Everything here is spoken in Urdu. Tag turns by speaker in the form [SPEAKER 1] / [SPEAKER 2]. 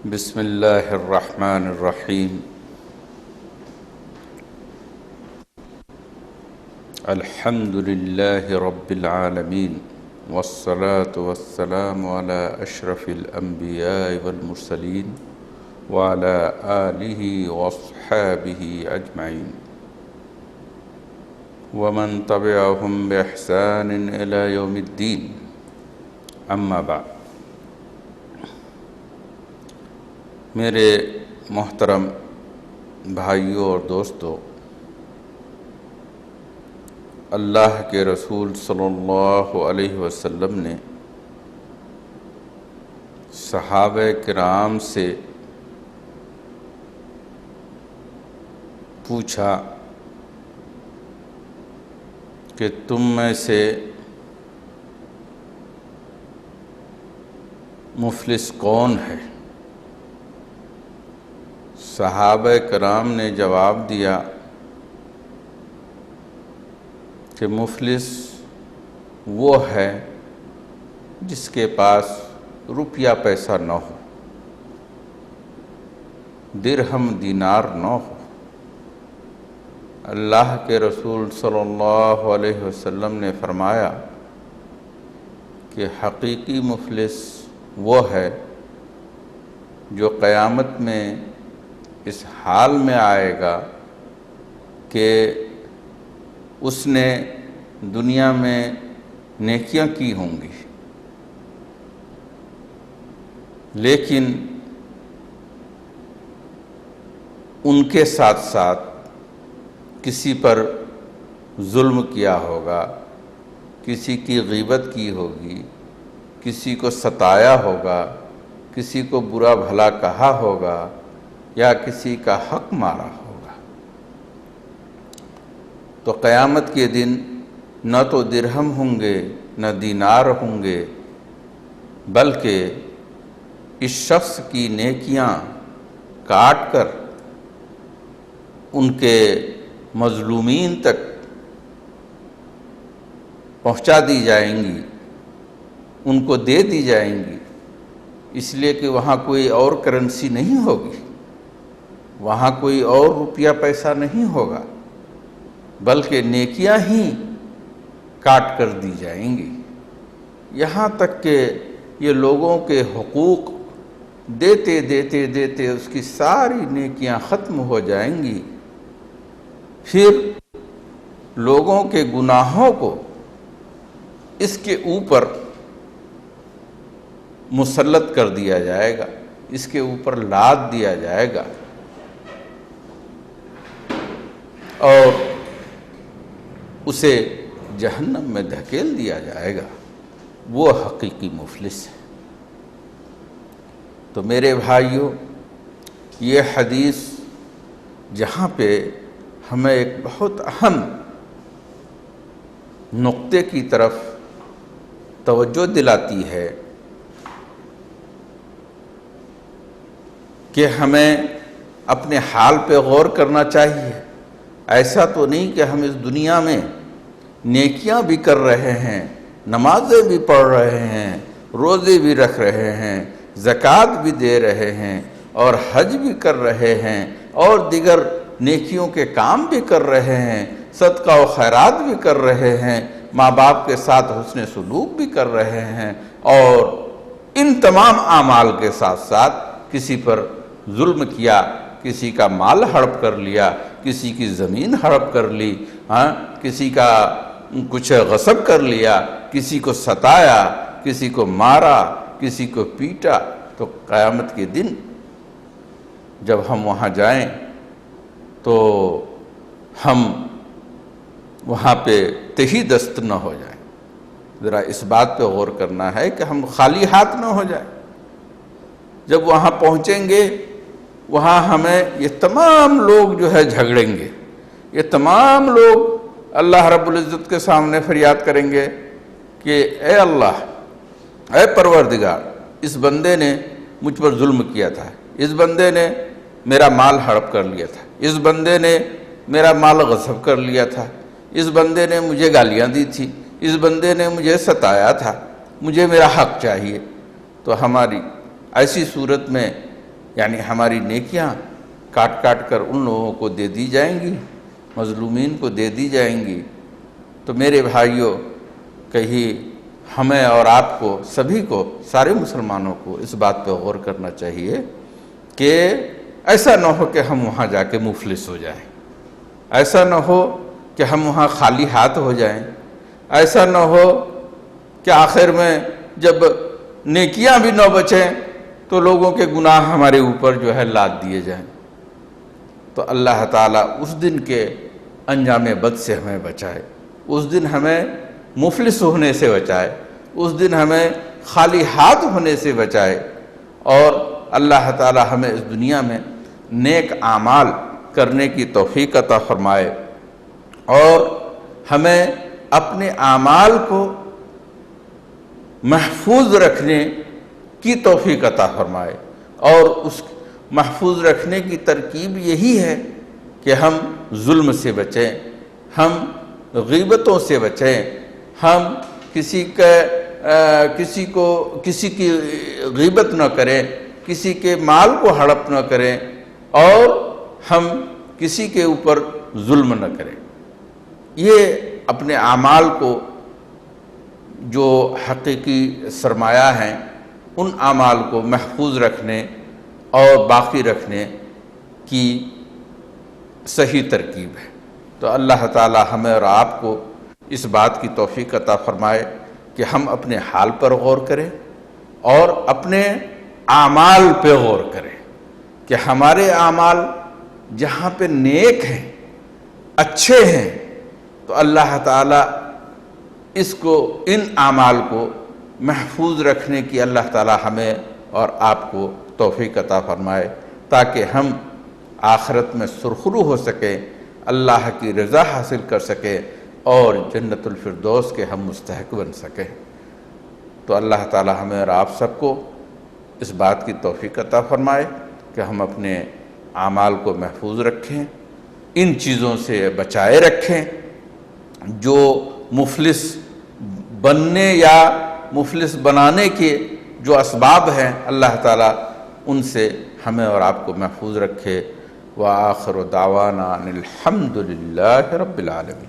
[SPEAKER 1] بسم اللہ الرحمن الرحیم الحمد للہ رب العالمین والصلاة والسلام علی اشرف الانبیاء والمرسلین وعلی آلہ واصحابہ اجمعین ومن تبعهم بإحسان إلى يوم الدین اما بعد۔ میرے محترم بھائیوں اور دوستوں، اللہ کے رسول صلی اللہ علیہ وسلم نے صحابہ کرام سے پوچھا کہ تم میں سے مفلس کون ہے؟ صحابہ کرام نے جواب دیا کہ مفلس وہ ہے جس کے پاس روپیہ پیسہ نہ ہو، درہم دینار نہ ہو۔ اللہ کے رسول صلی اللہ علیہ وسلم نے فرمایا کہ حقیقی مفلس وہ ہے جو قیامت میں اس حال میں آئے گا کہ اس نے دنیا میں نیکیاں کی ہوں گی، لیکن ان کے ساتھ ساتھ کسی پر ظلم کیا ہوگا، کسی کی غیبت کی ہوگی، کسی کو ستایا ہوگا، کسی کو برا بھلا کہا ہوگا یا کسی کا حق مارا ہوگا، تو قیامت کے دن نہ تو درہم ہوں گے نہ دینار ہوں گے، بلکہ اس شخص کی نیکیاں کاٹ کر ان کے مظلومین تک پہنچا دی جائیں گی، ان کو دے دی جائیں گی، اس لیے کہ وہاں کوئی اور کرنسی نہیں ہوگی، وہاں کوئی اور روپیہ پیسہ نہیں ہوگا، بلکہ نیکیاں ہی کاٹ کر دی جائیں گی، یہاں تک کہ یہ لوگوں کے حقوق دیتے دیتے دیتے اس کی ساری نیکیاں ختم ہو جائیں گی، پھر لوگوں کے گناہوں کو اس کے اوپر مسلط کر دیا جائے گا، اس کے اوپر لاد دیا جائے گا اور اسے جہنم میں دھکیل دیا جائے گا۔ وہ حقیقی مفلس ہے۔ تو میرے بھائیوں، یہ حدیث جہاں پہ ہمیں ایک بہت اہم نقطے کی طرف توجہ دلاتی ہے کہ ہمیں اپنے حال پہ غور کرنا چاہیے۔ ایسا تو نہیں کہ ہم اس دنیا میں نیکیاں بھی کر رہے ہیں، نمازیں بھی پڑھ رہے ہیں، روزے بھی رکھ رہے ہیں، زکوٰۃ بھی دے رہے ہیں اور حج بھی کر رہے ہیں اور دیگر نیکیوں کے کام بھی کر رہے ہیں، صدقہ و خیرات بھی کر رہے ہیں، ماں باپ کے ساتھ حسن سلوک بھی کر رہے ہیں، اور ان تمام اعمال کے ساتھ ساتھ کسی پر ظلم کیا، کسی کا مال ہڑپ کر لیا، کسی کی زمین ہڑپ کر لی، کسی کا کچھ غصب کر لیا، کسی کو ستایا، کسی کو مارا، کسی کو پیٹا، تو قیامت کے دن جب ہم وہاں جائیں تو ہم وہاں پہ تہی دست نہ ہو جائیں۔ ذرا اس بات پہ غور کرنا ہے کہ ہم خالی ہاتھ نہ ہو جائیں۔ جب وہاں پہنچیں گے، وہاں ہمیں یہ تمام لوگ جو ہے جھگڑیں گے، یہ تمام لوگ اللہ رب العزت کے سامنے فریاد کریں گے کہ اے اللہ، اے پروردگار، اس بندے نے مجھ پر ظلم کیا تھا، اس بندے نے میرا مال ہڑپ کر لیا تھا، اس بندے نے میرا مال غصب کر لیا تھا، اس بندے نے مجھے گالیاں دی تھی، اس بندے نے مجھے ستایا تھا، مجھے میرا حق چاہیے۔ تو ہماری ایسی صورت میں یعنی ہماری نیکیاں کاٹ کاٹ کر ان لوگوں کو دے دی جائیں گی، مظلومین کو دے دی جائیں گی۔ تو میرے بھائیوں، کہیں ہمیں اور آپ کو، سبھی کو، سارے مسلمانوں کو اس بات پہ غور کرنا چاہیے کہ ایسا نہ ہو کہ ہم وہاں جا کے مفلس ہو جائیں، ایسا نہ ہو کہ ہم وہاں خالی ہاتھ ہو جائیں، ایسا نہ ہو کہ آخر میں جب نیکیاں بھی نہ بچیں تو لوگوں کے گناہ ہمارے اوپر جو ہے لاد دیے جائیں۔ تو اللہ تعالیٰ اس دن کے انجام بد سے ہمیں بچائے، اس دن ہمیں مفلس ہونے سے بچائے، اس دن ہمیں خالی ہاتھ ہونے سے بچائے، اور اللہ تعالیٰ ہمیں اس دنیا میں نیک اعمال کرنے کی توفیق عطا فرمائے، اور ہمیں اپنے اعمال کو محفوظ رکھنے کی توفیق عطا فرمائے۔ اور اس محفوظ رکھنے کی ترکیب یہی ہے کہ ہم ظلم سے بچیں، ہم غیبتوں سے بچیں، ہم کسی کی غیبت نہ کریں، کسی کے مال کو ہڑپ نہ کریں، اور ہم کسی کے اوپر ظلم نہ کریں۔ یہ اپنے اعمال کو جو حقیقی سرمایہ ہیں، ان اعمال کو محفوظ رکھنے اور باقی رکھنے کی صحیح ترکیب ہے۔ تو اللہ تعالی ہمیں اور آپ کو اس بات کی توفیق عطا فرمائے کہ ہم اپنے حال پر غور کریں اور اپنے اعمال پہ غور کریں کہ ہمارے اعمال جہاں پہ نیک ہیں، اچھے ہیں، تو اللہ تعالیٰ ان اعمال کو محفوظ رکھنے کی اللہ تعالیٰ ہمیں اور آپ کو توفیق عطا فرمائے، تاکہ ہم آخرت میں سرخرو ہو سکیں، اللہ کی رضا حاصل کر سکیں، اور جنت الفردوس کے ہم مستحق بن سکیں۔ تو اللہ تعالیٰ ہمیں اور آپ سب کو اس بات کی توفیق عطا فرمائے کہ ہم اپنے اعمال کو محفوظ رکھیں، ان چیزوں سے بچائے رکھیں جو مفلس بننے یا مفلس بنانے کے جو اسباب ہیں، اللہ تعالیٰ ان سے ہمیں اور آپ کو محفوظ رکھے۔ وآخر دعوانا ان الحمد للہ رب العالمین۔